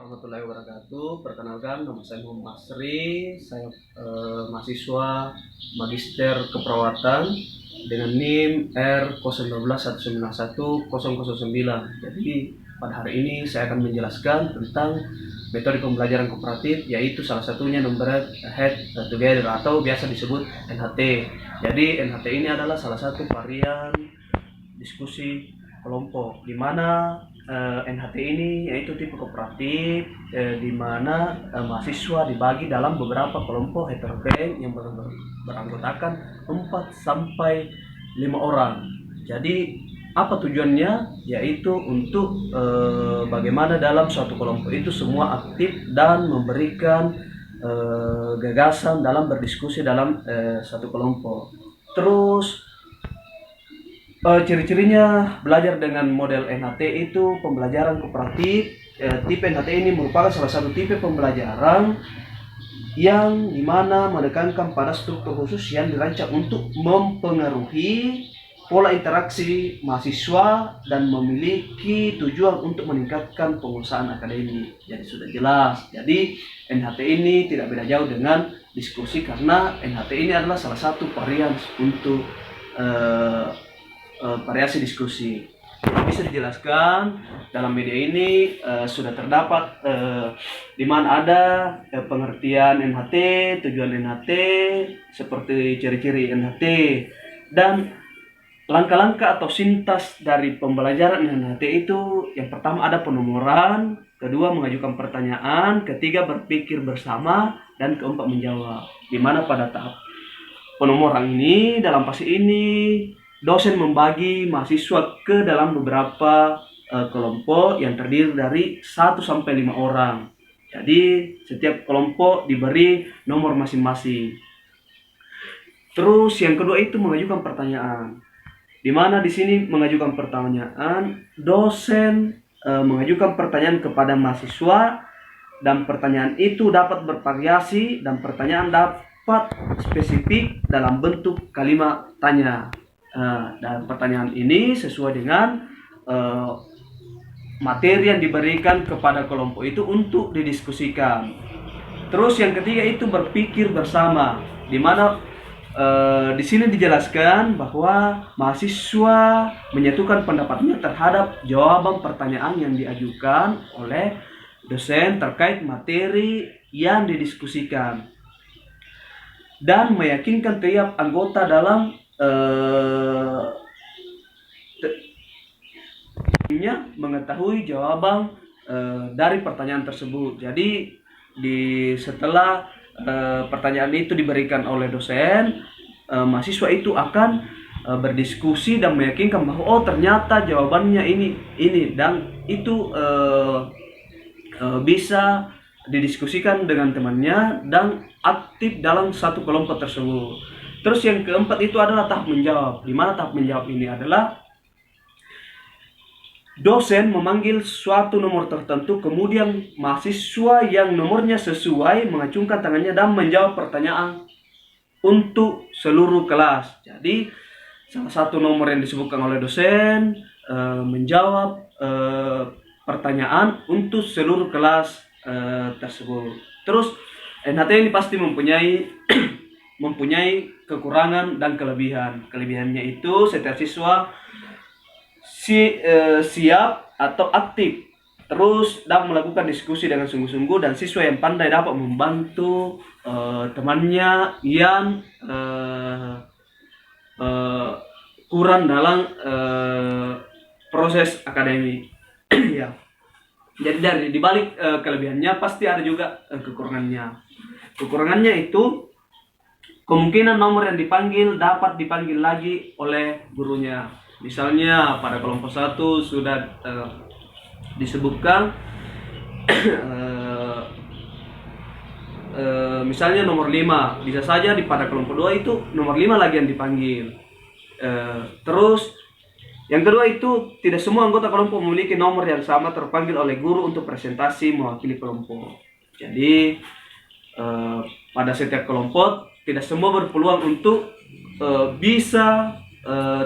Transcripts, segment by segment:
Warahmatullahi wabarakatuh. Perkenalkan, nama saya Muhammad Masri. Saya mahasiswa Magister Keperawatan dengan NIM R0121910009. Jadi pada hari ini saya akan menjelaskan tentang metode pembelajaran kooperatif, yaitu salah satunya Numbered Head Together atau biasa disebut NHT. Jadi NHT ini adalah salah satu varian diskusi kelompok, di mana NHT ini yaitu tipe kooperatif, di mana mahasiswa dibagi dalam beberapa kelompok heterogen yang beranggotakan 4 sampai 5 orang. Jadi apa tujuannya? Yaitu untuk bagaimana dalam suatu kelompok itu semua aktif dan memberikan gagasan dalam berdiskusi dalam satu kelompok. Terus ciri-cirinya belajar dengan model NHT itu pembelajaran kooperatif. Tipe NHT ini merupakan salah satu tipe pembelajaran yang dimana menekankan pada struktur khusus yang dirancang untuk mempengaruhi pola interaksi mahasiswa dan memiliki tujuan untuk meningkatkan penguasaan akademik. Jadi sudah jelas. Jadi NHT ini tidak beda jauh dengan diskusi, karena NHT ini adalah salah satu varian untuk variasi diskusi. Bisa dijelaskan dalam media ini sudah terdapat di mana ada pengertian NHT, tujuan NHT, seperti ciri-ciri NHT, dan langkah-langkah atau sintas dari pembelajaran NHT itu. Yang pertama ada penomoran, kedua mengajukan pertanyaan, ketiga berpikir bersama, dan keempat menjawab. Di mana pada tahap penomoran ini, dalam fase ini dosen membagi mahasiswa ke dalam beberapa kelompok yang terdiri dari 1 sampai 5 orang. Jadi setiap kelompok diberi nomor masing-masing. Terus yang kedua itu mengajukan pertanyaan. Di mana di sini mengajukan pertanyaan, dosen mengajukan pertanyaan kepada mahasiswa, dan pertanyaan itu dapat bervariasi dan pertanyaan dapat spesifik dalam bentuk kalimat tanya. Dan pertanyaan ini sesuai dengan materi yang diberikan kepada kelompok itu untuk didiskusikan. Terus yang ketiga itu berpikir bersama, di mana di sini dijelaskan bahwa mahasiswa menyatukan pendapatnya terhadap jawaban pertanyaan yang diajukan oleh dosen terkait materi yang didiskusikan, dan meyakinkan tiap anggota dalam mengetahui jawaban dari pertanyaan tersebut. Jadi setelah pertanyaan itu diberikan oleh dosen, mahasiswa itu akan berdiskusi dan meyakinkan bahwa oh ternyata jawabannya ini dan itu bisa didiskusikan dengan temannya dan aktif dalam satu kelompok tersebut. Terus yang keempat itu adalah tahap menjawab, di mana tahap menjawab ini adalah dosen memanggil suatu nomor tertentu, kemudian mahasiswa yang nomornya sesuai mengacungkan tangannya dan menjawab pertanyaan untuk seluruh kelas. Jadi salah satu nomor yang disebutkan oleh dosen menjawab pertanyaan untuk seluruh kelas tersebut. Terus NHT ini pasti mempunyai kekurangan dan kelebihan. Kelebihannya itu setiap siswa siap atau aktif terus dan melakukan diskusi dengan sungguh-sungguh, dan siswa yang pandai dapat membantu temannya yang kurang dalam proses akademik. Ya. Jadi di balik kelebihannya pasti ada juga kekurangannya. Kekurangannya itu kemungkinan nomor yang dipanggil dapat dipanggil lagi oleh gurunya. Misalnya pada kelompok 1 sudah disebutkan misalnya nomor 5, bisa saja pada kelompok 2 itu nomor 5 lagi yang dipanggil. Terus yang kedua itu tidak semua anggota kelompok memiliki nomor yang sama terpanggil oleh guru untuk presentasi mewakili kelompok. Jadi pada setiap kelompok tidak semua berpeluang untuk bisa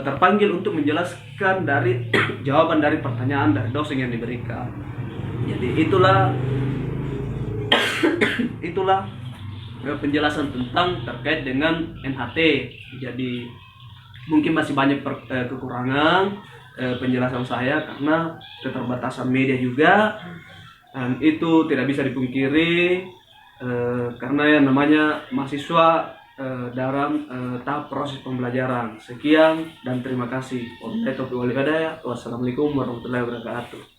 terpanggil untuk menjelaskan dari jawaban dari pertanyaan dari dosen yang diberikan. Jadi itulah Itulah penjelasan tentang terkait dengan NHT. Jadi mungkin masih banyak kekurangan penjelasan saya karena keterbatasan media juga, dan itu tidak bisa dipungkiri karena yang namanya mahasiswa dalam tahap proses pembelajaran. Sekian dan terima kasih. Wassalamualaikum warahmatullahi wabarakatuh.